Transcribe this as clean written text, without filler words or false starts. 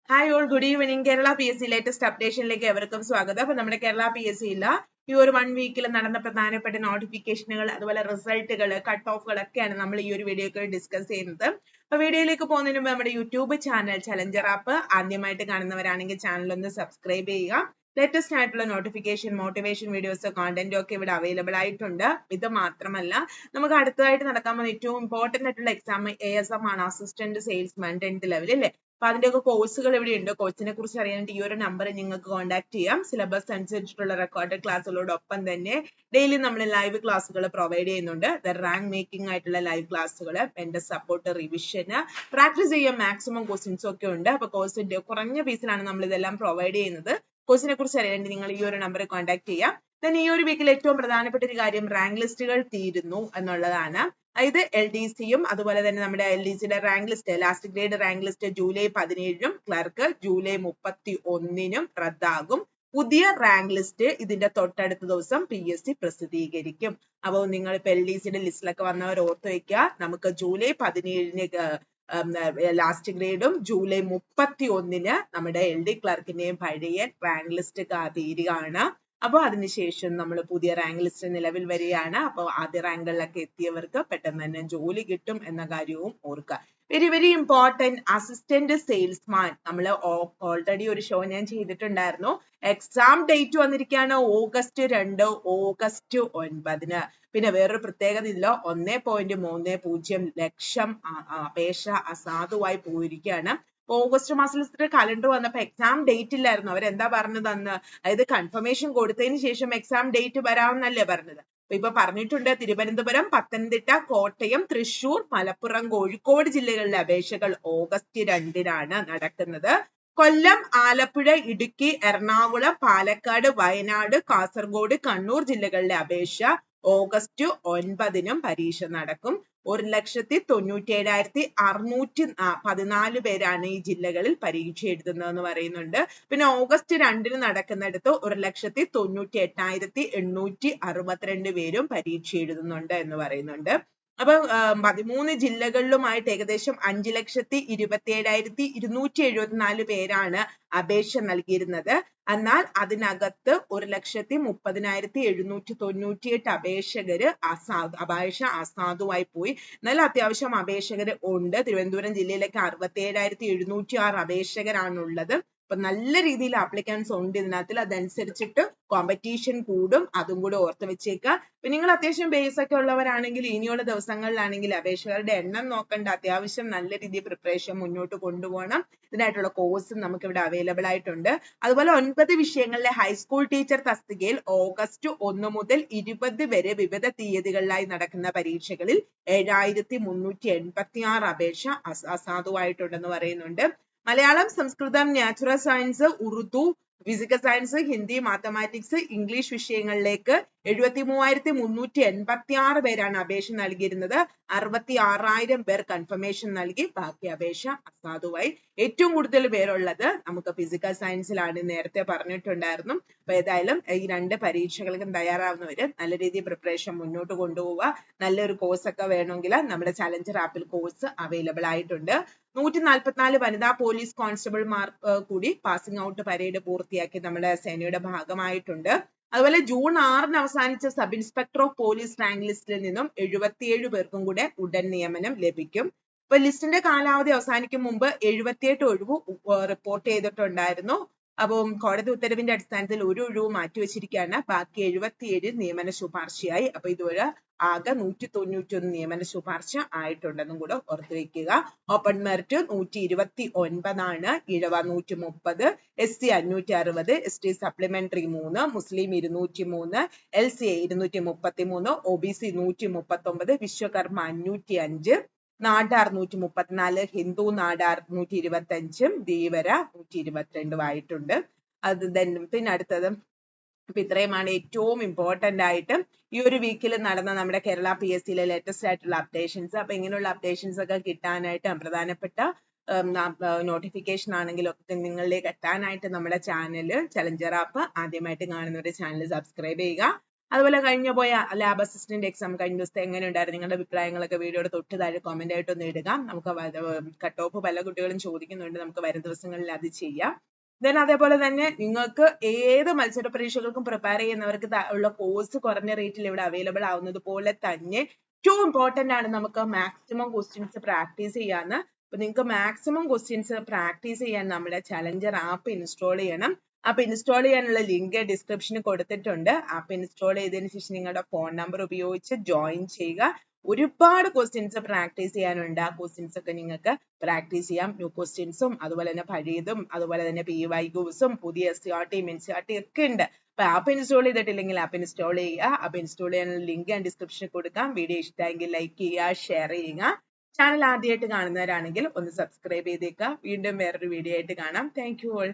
Hi all, good evening. Kerala PSC latest അപ്ഡേഷനിലേക്ക് എവർക്കും സ്വാഗതം. അപ്പൊ നമ്മുടെ കേരള PSC ഈ ഒരു 1 വീക്കിൽ നടന്ന പ്രധാനപ്പെട്ട നോട്ടിഫിക്കേഷനുകൾ, അതുപോലെ റിസൾട്ടുകൾ, കട്ട് ഓഫുകൾ ഒക്കെയാണ് നമ്മൾ ഈ ഒരു വീഡിയോയിൽ ഡിസ്കസ് ചെയ്യുന്നത്. അപ്പൊ വീഡിയോയിലേക്ക് പോകുന്നതിന് മുമ്പ് നമ്മുടെ യൂട്യൂബ് ചാനൽ ചലഞ്ചർ ആപ്പ് ആദ്യമായിട്ട് കാണുന്നവരാണെങ്കിൽ ചാനൽ ഒന്ന് സബ്സ്ക്രൈബ് ചെയ്യുക. ലേറ്റസ്റ്റ് ആയിട്ടുള്ള നോട്ടിഫിക്കേഷൻ, മോട്ടിവേഷൻ വീഡിയോസ്, കോണ്ടന്റും ഒക്കെ ഇവിടെ അവൈലബിൾ ആയിട്ടുണ്ട്. ഇത് മാത്രമല്ല, നമുക്ക് അടുത്തതായിട്ട് നടക്കാൻ പോകുന്ന ഏറ്റവും ഇമ്പോർട്ടന്റ് ആയിട്ടുള്ള എക്സാം ASM ആണ്, അസിസ്റ്റന്റ് സെയിൽസ്മാൻ 10th ലെവൽ അല്ലേ. അപ്പൊ അതിന്റെയൊക്കെ കോഴ്സുകൾ ഇവിടെ ഉണ്ട്. കോഴ്സിനെ കുറിച്ച് അറിയാനായിട്ട് ഈ ഒരു നമ്പർ നിങ്ങൾക്ക് കോൺടാക്ട് ചെയ്യാം. സിലബസ് അനുസരിച്ചിട്ടുള്ള റെക്കോർഡ് ക്ലാസ്സുകളോടൊപ്പം തന്നെ ഡെയിലി നമ്മൾ ലൈവ് ക്ലാസ്സുകൾ പ്രൊവൈഡ് ചെയ്യുന്നുണ്ട്. റാങ്ക് മേക്കിംഗ് ആയിട്ടുള്ള ലൈവ് ക്ലാസ്സുകൾ, എന്റെ സപ്പോർട്ട്, റിവിഷന്, പ്രാക്ടീസ് ചെയ്യാൻ മാക്സിമം ക്വസ്റ്റ്യൻസും ഒക്കെ ഉണ്ട്. അപ്പൊ കോഴ്സിന്റെ കുറഞ്ഞ ഫീസിലാണ് നമ്മൾ ഇതെല്ലാം പ്രൊവൈഡ് ചെയ്യുന്നത്. കോഴ്സിനെ കുറിച്ച് അറിയാനായിട്ട് നിങ്ങൾ ഈ ഒരു നമ്പർ കോൺടാക്ട് ചെയ്യാം. then ഈ ഒരു വീക്കിൽ ഏറ്റവും പ്രധാനപ്പെട്ട ഒരു കാര്യം റാങ്ക് ലിസ്റ്റുകൾ തീരുന്നു എന്നുള്ളതാണ്. അതായത് LDC-യും അതുപോലെ തന്നെ നമ്മുടെ LDC-യുടെ rank list, last grade rank list July 17-നും ക്ലർക്ക് ജൂലൈ 31-നും റദ്ദാകും. പുതിയ റാങ്ക് ലിസ്റ്റ് ഇതിന്റെ തൊട്ടടുത്ത ദിവസം PSC പ്രസിദ്ധീകരിക്കും. അപ്പോൾ നിങ്ങൾ ഇപ്പൊ LDC-യുടെ ലിസ്റ്റിലൊക്കെ വന്നവർ ഓർത്ത് വെക്കുക, നമുക്ക് ജൂലൈ 17-ന് ലാസ്റ്റ് ഗ്രേഡും ജൂലൈ 31-ന് നമ്മുടെ LD ക്ലർക്കിന്റെയും പഴയ റാങ്ക് ലിസ്റ്റ് തീരുകയാണ്. അപ്പോൾ അതിനുശേഷം നമ്മൾ പുതിയ റാങ്ക് ലിസ്റ്റ് നിലവിൽ വരികയാണ്. അപ്പോൾ ആദ്യ റാങ്കുകളിലൊക്കെ എത്തിയവർക്ക് പെട്ടെന്ന് തന്നെ ജോലി കിട്ടും എന്ന കാര്യവും ഓർക്കുക. Very very important, assistant salesman. നമ്മൾ ഓൾറെഡി ഒരു ഷോ ഞാൻ ചെയ്തിട്ടുണ്ടായിരുന്നു. എക്സാം ഡേറ്റ് വന്നിരിക്കുകയാണ് August 2, August 9-ന്. പിന്നെ വേറൊരു പ്രത്യേകത ഇല്ല, 1.30 ലക്ഷം അപേക്ഷ അസാധുവായി പോയിരിക്കുകയാണ്. ഓഗസ്റ്റ് മാസത്തിലെ കലണ്ടർ വന്നപ്പോ എക്സാം ഡേറ്റ് ഇല്ലായിരുന്നു. അവരെന്താ പറഞ്ഞത് അന്ന്? അതായത് കൺഫർമേഷൻ കൊടുത്തതിന് ശേഷം എക്സാം ഡേറ്റ് വരാമെന്നല്ലേ പറഞ്ഞത്. ഇപ്പൊ പറഞ്ഞിട്ടുണ്ട്, തിരുവനന്തപുരം, പത്തനംതിട്ട, കോട്ടയം, തൃശൂർ, മലപ്പുറം, കോഴിക്കോട് ജില്ലകളിലെ അപേക്ഷകൾ August 2-നാണ് നടക്കുന്നത്. കൊല്ലം, ആലപ്പുഴ, ഇടുക്കി, എറണാകുളം, പാലക്കാട്, വയനാട്, കാസർഗോഡ്, കണ്ണൂർ ജില്ലകളിലെ അപേക്ഷ August 9-നും പരീക്ഷ നടക്കും. 1,97,614 പേരാണ് ഈ ജില്ലകളിൽ പരീക്ഷ എഴുതുന്നതെന്ന് പറയുന്നുണ്ട്. പിന്നെ August 2-ന് നടക്കുന്നിടത്ത് 1,98,862 പേരും പരീക്ഷ എഴുതുന്നുണ്ട് എന്ന് പറയുന്നുണ്ട്. അപ്പൊ 13 ജില്ലകളിലുമായിട്ട് ഏകദേശം 5,27,274 പേരാണ് അപേക്ഷ നൽകിയിരുന്നത്. എന്നാൽ അതിനകത്ത് 1,30,798 അപേക്ഷകര് അപേക്ഷ അസാധുവായി പോയി. എന്നാൽ അത്യാവശ്യം അപേക്ഷകര് ഉണ്ട്. തിരുവനന്തപുരം ജില്ലയിലേക്ക് 67,706 അപേക്ഷകരാണുള്ളത്. അപ്പൊ നല്ല രീതിയിൽ ആപ്ലിക്കൻസ് ഉണ്ട് ഇതിനകത്ത്. അതനുസരിച്ചിട്ട് കോമ്പറ്റീഷൻ കൂടും, അതും കൂടെ ഓർത്ത് വെച്ചേക്കുക. അപ്പൊ നിങ്ങൾ അത്യാവശ്യം ബേസ് ഒക്കെ ഉള്ളവരാണെങ്കിൽ ഇനിയുള്ള ദിവസങ്ങളിലാണെങ്കിൽ അപേക്ഷകരുടെ എണ്ണം നോക്കണ്ട, അത്യാവശ്യം നല്ല രീതിയിൽ പ്രിപ്പറേഷൻ മുന്നോട്ട് കൊണ്ടുപോകണം. ഇതിനായിട്ടുള്ള കോഴ്സ് നമുക്ക് ഇവിടെ അവൈലബിൾ ആയിട്ടുണ്ട്. അതുപോലെ 9 വിഷയങ്ങളിലെ ഹൈസ്കൂൾ ടീച്ചർ തസ്തികയിൽ August 1 മുതൽ 20 വരെ വിവിധ തീയതികളിലായി നടക്കുന്ന പരീക്ഷകളിൽ 7,386 അപേക്ഷ അസാധുവായിട്ടുണ്ടെന്ന് പറയുന്നുണ്ട്. Malayalam, Sanskrit, natural science, Urdu, physical science, Hindi, mathematics, English വിഷയങ്ങളിലേക്ക് 73,386 പേരാണ് അപേക്ഷ നൽകിയിരുന്നത്. 66,000 പേർ കൺഫർമേഷൻ നൽകി, ബാക്കി അപേക്ഷ അസാധുവായി. ഏറ്റവും കൂടുതൽ പേരുള്ളത് നമുക്ക് ഫിസിക്കൽ സയൻസിലാണ്, നേരത്തെ പറഞ്ഞിട്ടുണ്ടായിരുന്നു. അപ്പൊ ഏതായാലും ഈ 2 പരീക്ഷകൾക്കും തയ്യാറാവുന്നവര് നല്ല രീതിയിൽ പ്രിപ്പറേഷൻ മുന്നോട്ട് കൊണ്ടുപോവുക. നല്ലൊരു കോഴ്സ് ഒക്കെ വേണമെങ്കിൽ നമ്മുടെ ചലഞ്ചർ ആപ്പിൽ കോഴ്സ് അവൈലബിൾ ആയിട്ടുണ്ട്. 144 വനിതാ പോലീസ് കോൺസ്റ്റബിൾമാർ കൂടി പാസിംഗ് ഔട്ട് പരേഡ് പൂർത്തിയാക്കി നമ്മുടെ സേനയുടെ ഭാഗമായിട്ടുണ്ട്. അതുപോലെ ജൂൺ 6-ന് അവസാനിച്ച sub inspector of police rank ലിസ്റ്റിൽ നിന്നും 77 പേർക്കും കൂടെ ഉടൻ നിയമനം ലഭിക്കും. ഇപ്പൊ ലിസ്റ്റിന്റെ കാലാവധി അവസാനിക്കും മുമ്പ് 78 ഒഴിവ് റിപ്പോർട്ട് ചെയ്തിട്ടുണ്ടായിരുന്നു. അപ്പം കോടതി ഉത്തരവിന്റെ അടിസ്ഥാനത്തിൽ ഒരു ഒഴിവ് മാറ്റിവെച്ചിരിക്കുകയാണ്. ബാക്കി 77 നിയമന ശുപാർശയായി. അപ്പൊ ഇതുവരെ ആകെ 191 നിയമന ശുപാർശ ആയിട്ടുണ്ടെന്നും കൂടെ ഓർത്തു വെക്കുക. Open merit 129 ഇഴവ 130, SC 560, ST supplementary 3, മുസ്ലിം 203, LCA 233, OBC 139, വിശ്വകർമ്മ 505, നാടാർ 134, ഹിന്ദു നാടാർ 125, ധീവര 122 ആയിട്ടുണ്ട്. അത് പിന്നെ അടുത്തത് അപ്പൊ ഇത്രയുമാണ് ഏറ്റവും ഇമ്പോർട്ടന്റ് ആയിട്ട് ഈ ഒരു വീക്കിൽ നടന്ന നമ്മുടെ കേരള PSC-യിലെ ലേറ്റസ്റ്റ് ആയിട്ടുള്ള അപ്ഡേഷൻസ്. അപ്പൊ ഇങ്ങനെയുള്ള അപ്ഡേഷൻസ് ഒക്കെ കിട്ടാനായിട്ട് പ്രധാനപ്പെട്ട നോട്ടിഫിക്കേഷൻ ആണെങ്കിലും ഒക്കെ നിങ്ങളിലേക്ക് എത്താനായിട്ട് നമ്മുടെ ചാനൽ ചലഞ്ചർ ആപ്പ് ആദ്യമായിട്ട് കാണുന്നവരുടെ ചാനൽ സബ്സ്ക്രൈബ് ചെയ്യുക. അതുപോലെ കഴിഞ്ഞ പോയ ലാബ് അസിസ്റ്റന്റ് എക്സാം കഴിഞ്ഞ ദിവസത്തെ എങ്ങനെ ഉണ്ടായിരുന്നു? നിങ്ങളുടെ അഭിപ്രായങ്ങളൊക്കെ വീഡിയോയുടെ തൊട്ട് താഴെ കമന്റ് ആയിട്ടൊന്ന് ഇടുക. നമുക്ക് കട്ട് ഓഫ് പല കുട്ടികളും ചോദിക്കുന്നുണ്ട്, നമുക്ക് വരും ദിവസങ്ങളിൽ അത് ചെയ്യാം. ദെൻ അതേപോലെ തന്നെ നിങ്ങൾക്ക് ഏത് മത്സര പരീക്ഷകൾക്കും പ്രിപ്പയർ ചെയ്യുന്നവർക്ക് ഉള്ള കോഴ്സ് കുറഞ്ഞ റേറ്റിൽ ഇവിടെ അവൈലബിൾ ആവുന്നത് പോലെ തന്നെ ഏറ്റവും ഇമ്പോർട്ടന്റ് ആണ് നമുക്ക് മാക്സിമം ക്വസ്റ്റ്യൻസ് പ്രാക്ടീസ് ചെയ്യാന്ന്. അപ്പൊ നിങ്ങൾക്ക് മാക്സിമം ക്വസ്റ്റ്യൻസ് പ്രാക്ടീസ് ചെയ്യാൻ നമ്മുടെ ചലഞ്ചർ ആപ്പ് ഇൻസ്റ്റാൾ ചെയ്യണം. ആപ്പ് ഇൻസ്റ്റാൾ ചെയ്യാനുള്ള ലിങ്ക് ഡിസ്ക്രിപ്ഷനിൽ കൊടുത്തിട്ടുണ്ട്. ആപ്പ് ഇൻസ്റ്റാൾ ചെയ്തതിനു ശേഷം നിങ്ങളുടെ ഫോൺ നമ്പർ ഉപയോഗിച്ച് ജോയിൻ ചെയ്യുക. ഒരുപാട് ക്വസ്റ്റ്യൻസ് പ്രാക്ടീസ് ചെയ്യാനുണ്ട്. ആ ക്വസ്റ്റ്യൻസ് ഒക്കെ നിങ്ങൾക്ക് പ്രാക്ടീസ് ചെയ്യാം. ന്യൂ ക്വസ്റ്റ്യൻസും അതുപോലെ തന്നെ പഴയതും അതുപോലെ തന്നെ PYQs പുതിയ SCRT NCERT ഒക്കെ ഉണ്ട്. അപ്പൊ ആപ്പ് ഇൻസ്റ്റാൾ ചെയ്തിട്ടില്ലെങ്കിൽ ആപ്പ് ഇൻസ്റ്റാൾ ചെയ്യുക. ആപ്പ് ഇൻസ്റ്റാൾ ചെയ്യാനുള്ള ലിങ്ക് ഞാൻ ഡിസ്ക്രിപ്ഷനിൽ കൊടുക്കാം. വീഡിയോ ഇഷ്ടമെങ്കിൽ ലൈക്ക് ചെയ്യുക, ഷെയർ ചെയ്യുക. ചാനൽ ആദ്യമായിട്ട് കാണുന്നവരാണെങ്കിൽ ഒന്ന് സബ്സ്ക്രൈബ് ചെയ്തേക്കുക. വീണ്ടും വേറൊരു വീഡിയോ ആയിട്ട് കാണാം. Thank you all.